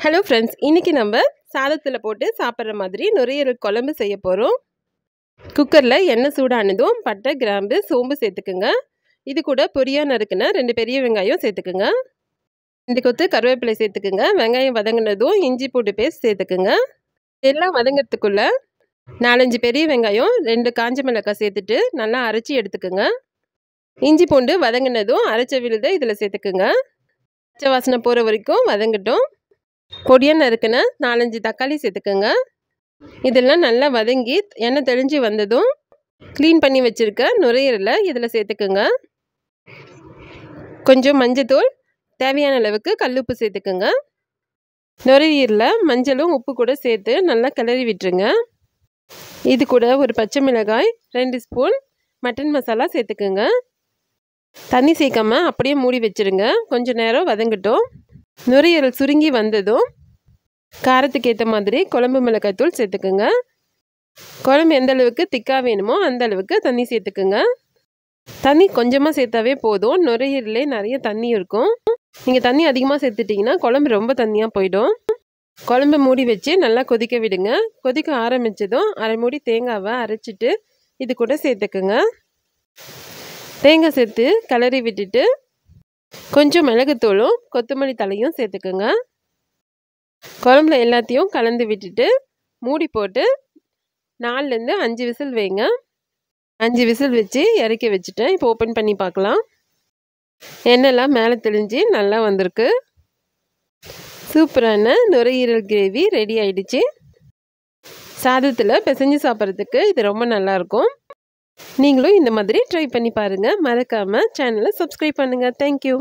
Hello friends, இன்றைக்கி நம்ம சாதத்தில் போட்டு சாப்பிட்ற மாதிரி நுரையீரல் குழம்பு செய்ய போகிறோம். குக்கரில் எண்ணெய் சூடானதும் பட்டை, கிராம்பு, சோம்பு சேர்த்துக்குங்க. இது கூட பொரியாக நறுக்குன 2 பெரிய வெங்காயம் சேர்த்துக்குங்க. 2 கொத்து கருவேப்பிலை சேர்த்துக்குங்க. வெங்காயம் வதங்கினதும் இஞ்சி பூண்டு பேஸ்ட் சேர்த்துக்குங்க. எல்லாம் வதங்கிறதுக்குள்ளே 4-5 பெரிய வெங்காயம், 2 காஞ்ச மிளகாய் சேர்த்துட்டு நல்லா அரைச்சி எடுத்துக்குங்க. இஞ்சி பூண்டு வதங்கினதும் அரைச்ச விழுதை இதில் சேர்த்துக்குங்க. பச்சை வாசனை போகிற வரைக்கும் வதங்கட்டும். பொடியாக நறுக்குன 4-5 தக்காளி சேர்த்துக்கோங்க. இதெல்லாம் நல்லா வதங்கி எண்ணெய் தெளிஞ்சு வந்ததும் க்ளீன் பண்ணி வச்சுருக்க நுரையீரலை இதில் சேர்த்துக்குங்க. கொஞ்சம் மஞ்சத்தூள், தேவையான அளவுக்கு கல்லுப்பு சேர்த்துக்குங்க. நுரையீரலில் மஞ்சளும் உப்பு கூட சேர்த்து நல்லா கிளறி விட்டுருங்க. இது கூட ஒரு பச்சை மிளகாய், 2 ஸ்பூன் மட்டன் மசாலா சேர்த்துக்குங்க. தண்ணி சேர்க்காம அப்படியே மூடி வச்சுருங்க. கொஞ்சம் நேரம் வதங்கட்டும். நுரையீரல் சுருங்கி வந்ததும் காரத்துக்கு ஏற்ற மாதிரி குழம்பு மிளகாய் தூள் சேர்த்துக்குங்க. குழம்பு எந்த அளவுக்கு திக்காக வேணுமோ அந்த அளவுக்கு தண்ணி சேர்த்துக்குங்க. தண்ணி கொஞ்சமாக சேர்த்தாவே போதும். நுரையீரலே நிறைய தண்ணி இருக்கும். நீங்கள் தண்ணி அதிகமாக சேர்த்துட்டிங்கன்னா குழம்பு ரொம்ப தண்ணியாக போயிடும். குழம்பு மூடி வச்சு நல்லா கொதிக்க விடுங்க. கொதிக்க ஆரம்பித்ததும் அரை மூடி தேங்காவை அரைச்சிட்டு இது கூட சேர்த்துக்குங்க. தேங்காய் சேர்த்து கிளறி விட்டுட்டு கொஞ்சம் மிளகுத்தூளும் கொத்தமல்லி தலையும் சேர்த்துக்குங்க. குழம்புல எல்லாத்தையும் கலந்து விட்டுட்டு மூடி போட்டு 4-5 விசில் வைங்க. 5 விசில் வச்சு இறக்கி வச்சுட்டேன். இப்போ ஓப்பன் பண்ணி பார்க்கலாம். எண்ணெய்லாம் மேலே தெளிஞ்சு நல்லா வந்திருக்கு. சூப்பரான நுரையீரல் கிரேவி ரெடி ஆயிடுச்சு. சாதத்தில் பிசைஞ்சு சாப்பிட்றதுக்கு இது ரொம்ப நல்லாயிருக்கும். நீங்களும் இந்த மாதிரி ட்ரை பண்ணி பாருங்கள். மறக்காமல் சேனலை சப்ஸ்கிரைப் பண்ணுங்கள். தேங்க்யூ.